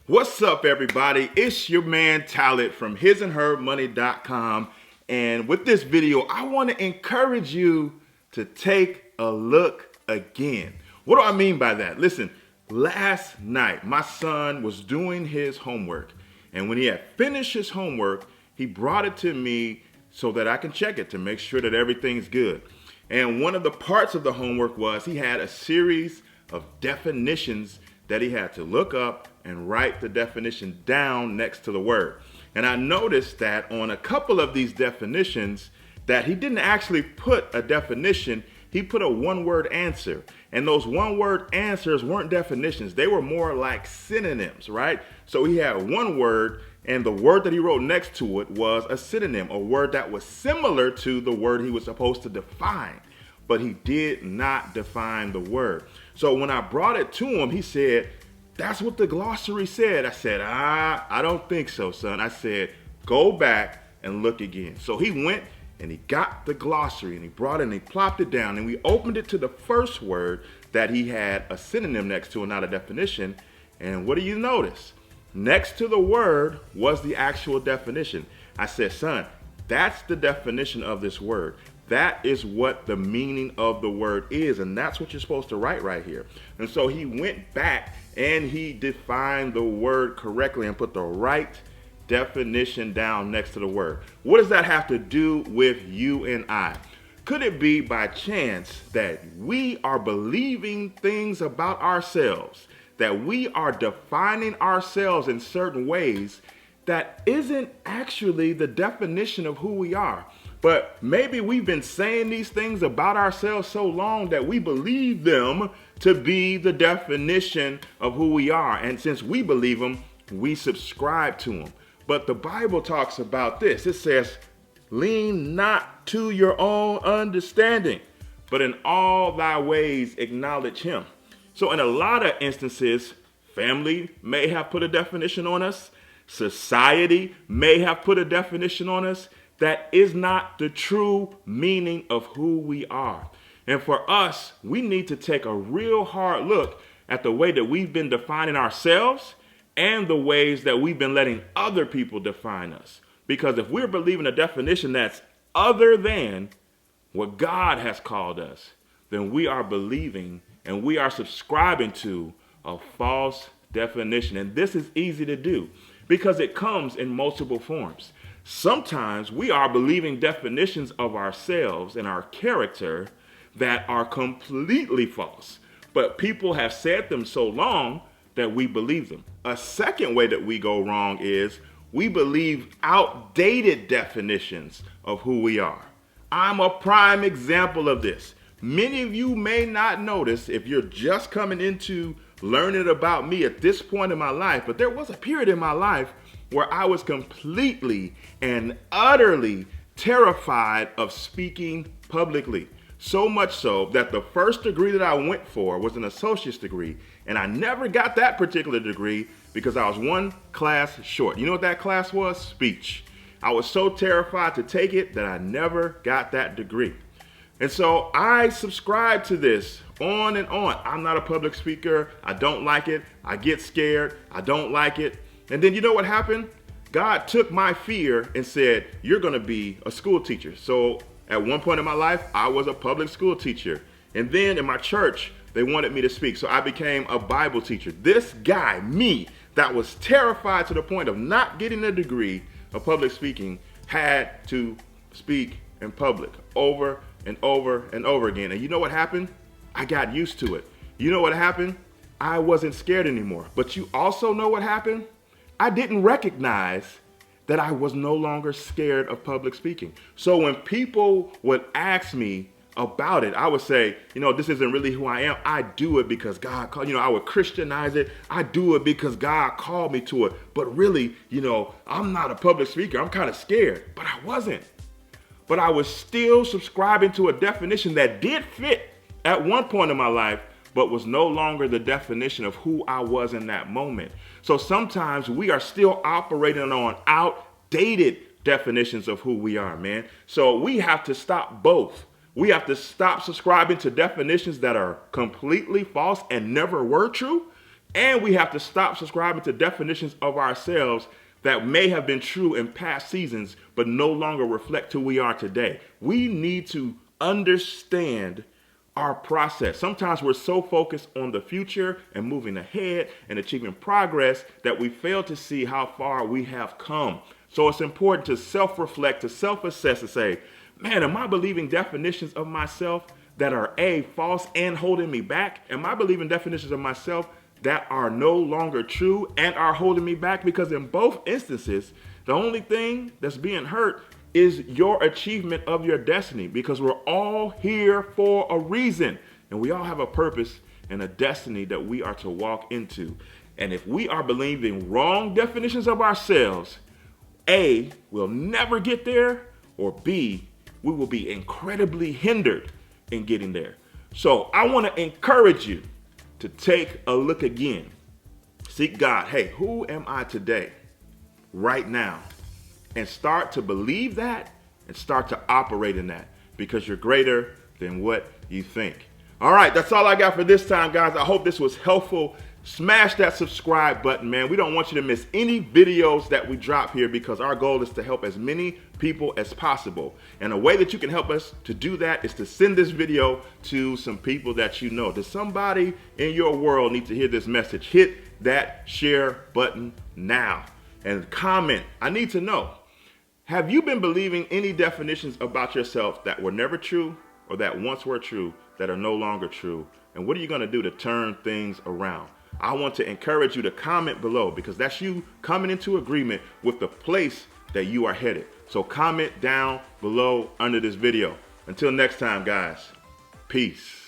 What's up, everybody? It's your man Talent from hisandhermoney.com. And with this video, I want to encourage you to take a look again. What do I mean by that? Listen, last night, my son was doing his homework. And when he had finished his homework, he brought it to me so that I can check it to make sure that everything's good. And one of the parts of the homework was he had a series of definitions that he had to look up and write the definition down next to the word. And I noticed that on a couple of these definitions that he didn't actually put a definition, he put a one-word answer. And those one-word answers weren't definitions. They were more like synonyms, right? So he had one word, and the word that he wrote next to it was a synonym, a word that was similar to the word he was supposed to define. But he did not define the word. So when I brought it to him, he said, "That's what the glossary said." I said, I don't think so, son. I said, go back and look again. So he went and he got the glossary and he brought it and he plopped it down and we opened it to the first word that he had a synonym next to and not a definition. And what do you notice? Next to the word was the actual definition. I said, son, that's the definition of this word. That is what the meaning of the word is, and that's what you're supposed to write right here. And so he went back and he defined the word correctly and put the right definition down next to the word. What does that have to do with you and I? Could it be by chance that we are believing things about ourselves, that we are defining ourselves in certain ways that isn't actually the definition of who we are? But maybe we've been saying these things about ourselves so long that we believe them to be the definition of who we are. And since we believe them, we subscribe to them. But the Bible talks about this. It says, lean not to your own understanding, but in all thy ways acknowledge him. So in a lot of instances, family may have put a definition on us. Society may have put a definition on us. That is not the true meaning of who we are. And for us, we need to take a real hard look at the way that we've been defining ourselves and the ways that we've been letting other people define us. Because if we're believing a definition that's other than what God has called us, then we are believing and we are subscribing to a false definition. And this is easy to do because it comes in multiple forms. Sometimes we are believing definitions of ourselves and our character that are completely false, but people have said them so long that we believe them. A second way that we go wrong is we believe outdated definitions of who we are. I'm a prime example of this. Many of you may not notice if you're just coming into learning about me at this point in my life, but there was a period in my life where I was completely and utterly terrified of speaking publicly. So much so that the first degree that I went for was an associate's degree. And I never got that particular degree because I was one class short. You know what that class was? Speech. I was so terrified to take it that I never got that degree. And so I subscribe to this on and on. I'm not a public speaker. I don't like it. I get scared. I don't like it. And then you know what happened? God took my fear and said, you're going to be a school teacher. So at one point in my life, I was a public school teacher. And then in my church, they wanted me to speak. So I became a Bible teacher. This guy, me, that was terrified to the point of not getting a degree of public speaking, had to speak in public over and over and over again. And you know what happened? I got used to it. You know what happened? I wasn't scared anymore. But you also know what happened? I didn't recognize that I was no longer scared of public speaking. So when people would ask me about it, I would say, this isn't really who I am. I do it because God called, I would Christianize it. I do it because God called me to it. But really, I'm not a public speaker. I'm kind of scared, but I wasn't. But I was still subscribing to a definition that did fit at one point in my life, but was no longer the definition of who I was in that moment. So sometimes we are still operating on outdated definitions of who we are, man. So we have to stop both. We have to stop subscribing to definitions that are completely false and never were true, And we have to stop subscribing to definitions of ourselves that may have been true in past seasons, but no longer reflect who we are today. We need to understand our process. Sometimes we're so focused on the future and moving ahead and achieving progress that we fail to see how far we have come. So it's important to self-reflect, to self-assess and say, man, am I believing definitions of myself that are A, false and holding me back? Am I believing definitions of myself that are no longer true and are holding me back? Because in both instances, the only thing that's being hurt is your achievement of your destiny, because we're all here for a reason and we all have a purpose and a destiny that we are to walk into. And if we are believing wrong definitions of ourselves, A, we'll never get there, or B, we will be incredibly hindered in getting there. So I want to encourage you to take a look again. Seek God. Hey, who am I today, right now? And start to believe that and start to operate in that, because you're greater than what you think. All right, that's all I got for this time, guys. I hope this was helpful. Smash that subscribe button, man. We don't want you to miss any videos that we drop here, because our goal is to help as many people as possible. And a way that you can help us to do that is to send this video to some people that you know. Does somebody in your world need to hear this message? Hit that share button now and comment. I need to know. Have you been believing any definitions about yourself that were never true, or that once were true that are no longer true? And what are you going to do to turn things around? I want to encourage you to comment below, because that's you coming into agreement with the place that you are headed. So comment down below under this video. Until next time, guys, peace.